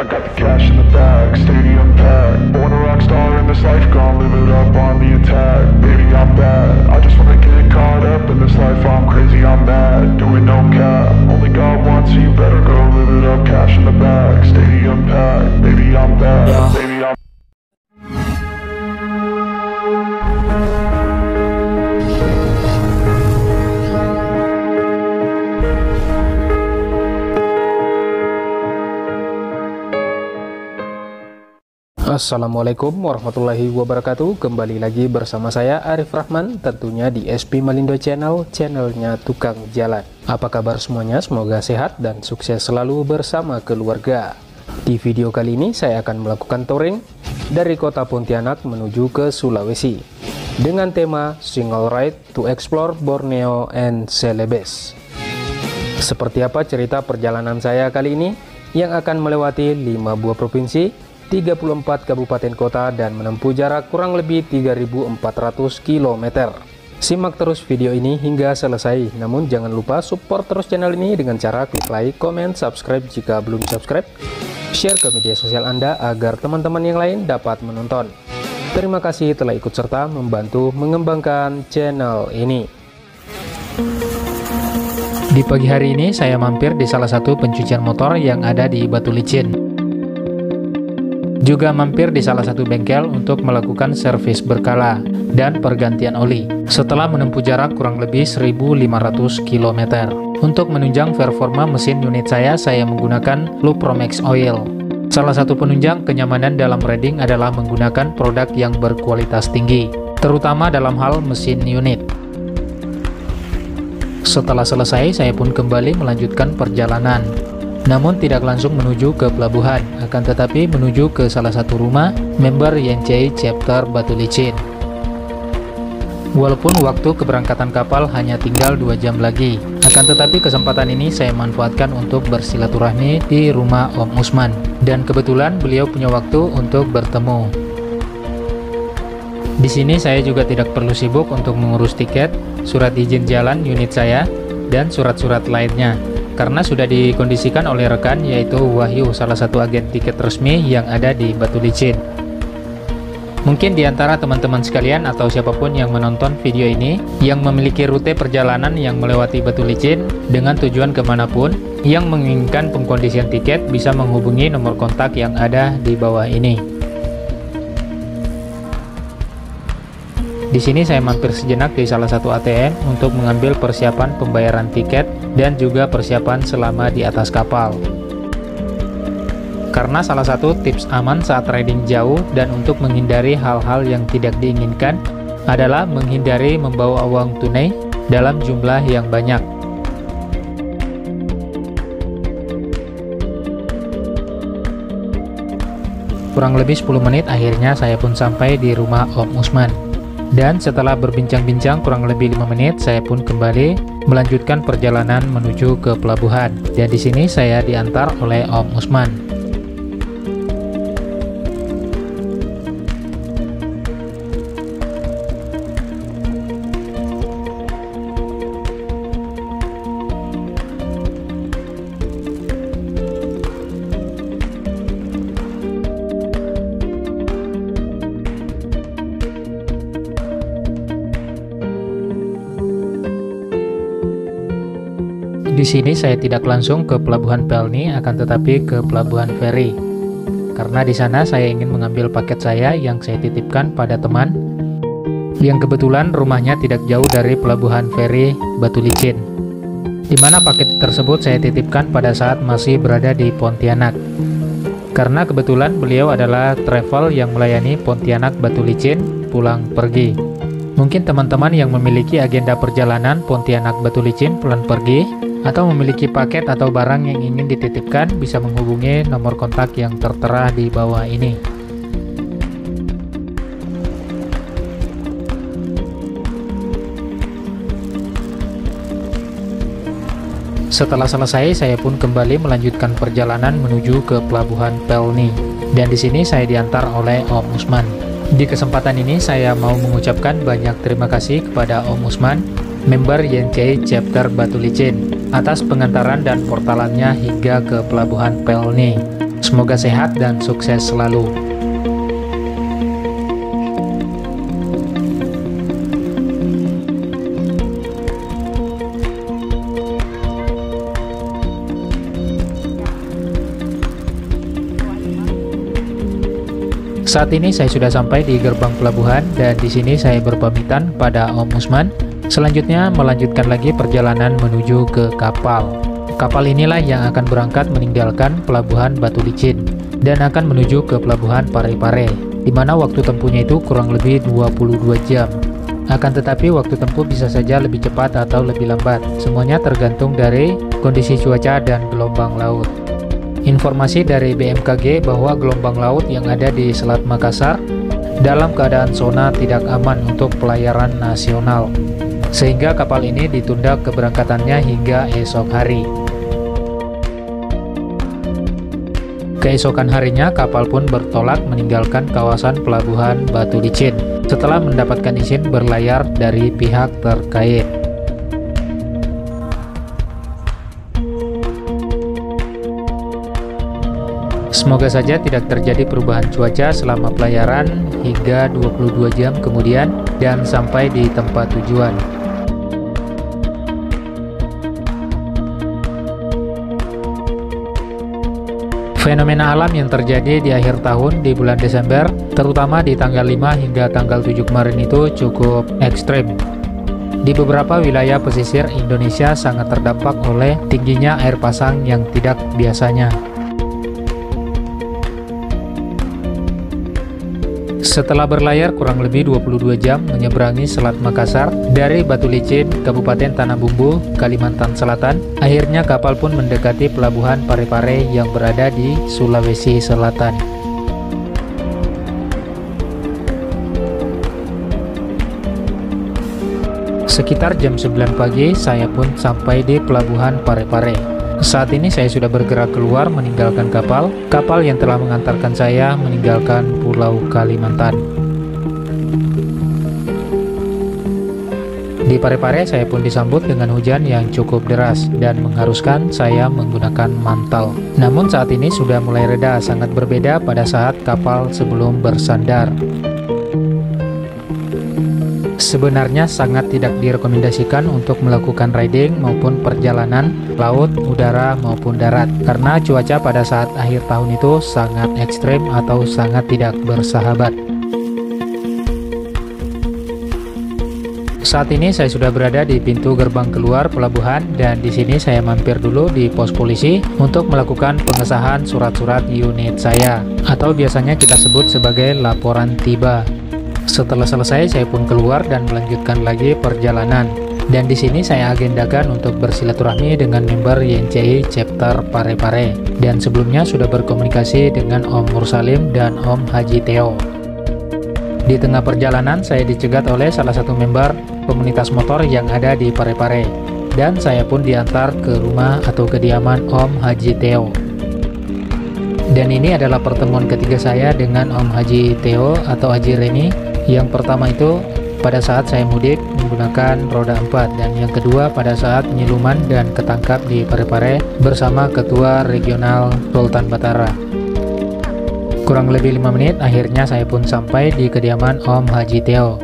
I got the cash in the bag, stadium packed. Born a rock star in this life, gonna live it up on the attack. Baby, I'm bad, I just wanna get caught up in this life. I'm crazy, I'm mad, doing no cap. Only God wants you, better go live it up. Cash in the bag, stadium packed. Baby, I'm bad, baby, I'm Assalamualaikum warahmatullahi wabarakatuh. Kembali lagi bersama saya Arif Rahman, tentunya di SP Malindo Channel, channelnya Tukang Jalan. Apa kabar semuanya? Semoga sehat dan sukses selalu bersama keluarga. Di video kali ini saya akan melakukan touring dari kota Pontianak menuju ke Sulawesi dengan tema Single Ride to Explore Borneo and Celebes. Seperti apa cerita perjalanan saya kali ini yang akan melewati 5 buah provinsi, 34 kabupaten kota, dan menempuh jarak kurang lebih 3.400 km. Simak terus video ini hingga selesai. Namun jangan lupa support terus channel ini dengan cara klik like, comment, subscribe jika belum subscribe, share ke media sosial Anda agar teman-teman yang lain dapat menonton. Terima kasih telah ikut serta membantu mengembangkan channel ini. Di pagi hari ini saya mampir di salah satu pencucian motor yang ada di Batu Licin. Juga mampir di salah satu bengkel untuk melakukan servis berkala dan pergantian oli setelah menempuh jarak kurang lebih 1.500 km. Untuk menunjang performa mesin unit saya menggunakan Lupromax Oil. Salah satu penunjang kenyamanan dalam riding adalah menggunakan produk yang berkualitas tinggi, terutama dalam hal mesin unit. Setelah selesai, saya pun kembali melanjutkan perjalanan. Namun tidak langsung menuju ke pelabuhan, akan tetapi menuju ke salah satu rumah member YNCI Chapter Batu Licin. Walaupun waktu keberangkatan kapal hanya tinggal 2 jam lagi, akan tetapi kesempatan ini saya manfaatkan untuk bersilaturahmi di rumah Om Usman, dan kebetulan beliau punya waktu untuk bertemu. Di sini saya juga tidak perlu sibuk untuk mengurus tiket, surat izin jalan unit saya, dan surat-surat lainnya, karena sudah dikondisikan oleh rekan, yaitu Wahyu, salah satu agen tiket resmi yang ada di Batu Licin. Mungkin di antara teman-teman sekalian atau siapapun yang menonton video ini yang memiliki rute perjalanan yang melewati Batu Licin dengan tujuan kemanapun, yang menginginkan pengkondisian tiket bisa menghubungi nomor kontak yang ada di bawah ini. Di sini saya mampir sejenak di salah satu ATM untuk mengambil persiapan pembayaran tiket dan juga persiapan selama di atas kapal. Karena salah satu tips aman saat riding jauh dan untuk menghindari hal-hal yang tidak diinginkan adalah menghindari membawa uang tunai dalam jumlah yang banyak. Kurang lebih 10 menit akhirnya saya pun sampai di rumah Om Usman. Dan setelah berbincang-bincang kurang lebih 5 menit, saya pun kembali melanjutkan perjalanan menuju ke pelabuhan. Dan di sini saya diantar oleh Om Usman. Di sini saya tidak langsung ke Pelabuhan Pelni, akan tetapi ke Pelabuhan Feri. Karena di sana saya ingin mengambil paket saya yang saya titipkan pada teman yang kebetulan rumahnya tidak jauh dari Pelabuhan Feri Batu Licin, di mana paket tersebut saya titipkan pada saat masih berada di Pontianak. Karena kebetulan beliau adalah travel yang melayani Pontianak Batu Licin pulang pergi. Mungkin teman-teman yang memiliki agenda perjalanan Pontianak Batu Licin pulang pergi atau memiliki paket atau barang yang ingin dititipkan bisa menghubungi nomor kontak yang tertera di bawah ini. Setelah selesai, saya pun kembali melanjutkan perjalanan menuju ke Pelabuhan Pelni. Dan di sini saya diantar oleh Om Usman. Di kesempatan ini saya mau mengucapkan banyak terima kasih kepada Om Usman, member YNCI Chapter Batu Licin, atas pengantaran dan portalannya hingga ke Pelabuhan Pelni. Semoga sehat dan sukses selalu. Saat ini saya sudah sampai di gerbang pelabuhan dan di sini saya berpamitan pada Om Usman. Selanjutnya melanjutkan lagi perjalanan menuju ke kapal. Kapal inilah yang akan berangkat meninggalkan pelabuhan Batu Licin dan akan menuju ke pelabuhan Parepare, di mana waktu tempuhnya itu kurang lebih 22 jam. Akan tetapi waktu tempuh bisa saja lebih cepat atau lebih lambat. Semuanya tergantung dari kondisi cuaca dan gelombang laut. Informasi dari BMKG bahwa gelombang laut yang ada di Selat Makassar dalam keadaan zona tidak aman untuk pelayaran nasional, sehingga kapal ini ditunda keberangkatannya hingga esok hari. Keesokan harinya kapal pun bertolak meninggalkan kawasan pelabuhan Batu Licin setelah mendapatkan izin berlayar dari pihak terkait. Semoga saja tidak terjadi perubahan cuaca selama pelayaran hingga 22 jam kemudian dan sampai di tempat tujuan. Fenomena alam yang terjadi di akhir tahun di bulan Desember, terutama di tanggal 5 hingga tanggal 7 kemarin itu cukup ekstrem. Di beberapa wilayah pesisir Indonesia sangat terdampak oleh tingginya air pasang yang tidak biasanya. Setelah berlayar kurang lebih 22 jam menyeberangi Selat Makassar dari Batu Licin, Kabupaten Tanah Bumbu, Kalimantan Selatan, akhirnya kapal pun mendekati pelabuhan Parepare yang berada di Sulawesi Selatan. Sekitar jam 9 pagi, saya pun sampai di pelabuhan Parepare. Saat ini saya sudah bergerak keluar meninggalkan kapal yang telah mengantarkan saya meninggalkan Pulau Kalimantan. Di Parepare saya pun disambut dengan hujan yang cukup deras dan mengharuskan saya menggunakan mantel. Namun saat ini sudah mulai reda, sangat berbeda pada saat kapal sebelum bersandar. Sebenarnya sangat tidak direkomendasikan untuk melakukan riding maupun perjalanan laut, udara maupun darat karena cuaca pada saat akhir tahun itu sangat ekstrem atau sangat tidak bersahabat. Saat ini saya sudah berada di pintu gerbang keluar pelabuhan dan di sini saya mampir dulu di pos polisi untuk melakukan pengesahan surat-surat unit saya atau biasanya kita sebut sebagai laporan tiba. Setelah selesai, saya pun keluar dan melanjutkan lagi perjalanan. Dan di sini saya agendakan untuk bersilaturahmi dengan member YNCI Chapter Parepare. Dan sebelumnya sudah berkomunikasi dengan Om Mursalim dan Om Haji Theo. Di tengah perjalanan, saya dicegat oleh salah satu member komunitas motor yang ada di Parepare. Dan saya pun diantar ke rumah atau kediaman Om Haji Theo. Dan ini adalah pertemuan ketiga saya dengan Om Haji Theo atau Haji Reni. Yang pertama itu pada saat saya mudik menggunakan roda 4 dan yang kedua pada saat penyeluman dan ketangkap di Parepare bersama Ketua Regional Sultan Batara. Kurang lebih 5 menit akhirnya saya pun sampai di kediaman Om Haji Theo.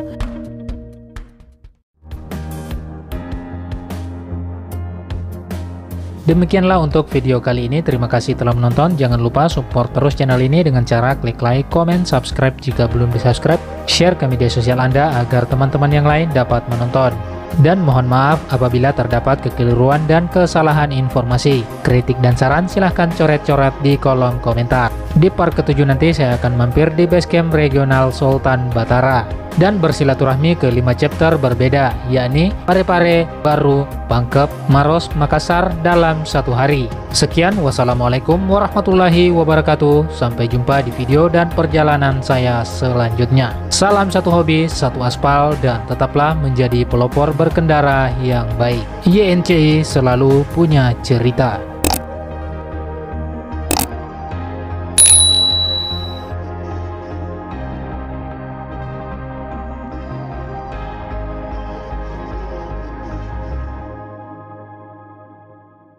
Demikianlah untuk video kali ini, terima kasih telah menonton. Jangan lupa support terus channel ini dengan cara klik like, comment, subscribe jika belum di-subscribe, share ke media sosial Anda agar teman-teman yang lain dapat menonton. Dan mohon maaf apabila terdapat kekeliruan dan kesalahan informasi. Kritik dan saran silahkan coret-coret di kolom komentar. Di part ke-7 nanti saya akan mampir di basecamp regional Sultan Batara dan bersilaturahmi ke 5 chapter berbeda, yakni Parepare, Baru, Pangkep, Maros, Makassar dalam satu hari. Sekian, wassalamualaikum warahmatullahi wabarakatuh. Sampai jumpa di video dan perjalanan saya selanjutnya. Salam satu hobi, satu aspal, dan tetaplah menjadi pelopor berkendara yang baik. YNCI selalu punya cerita.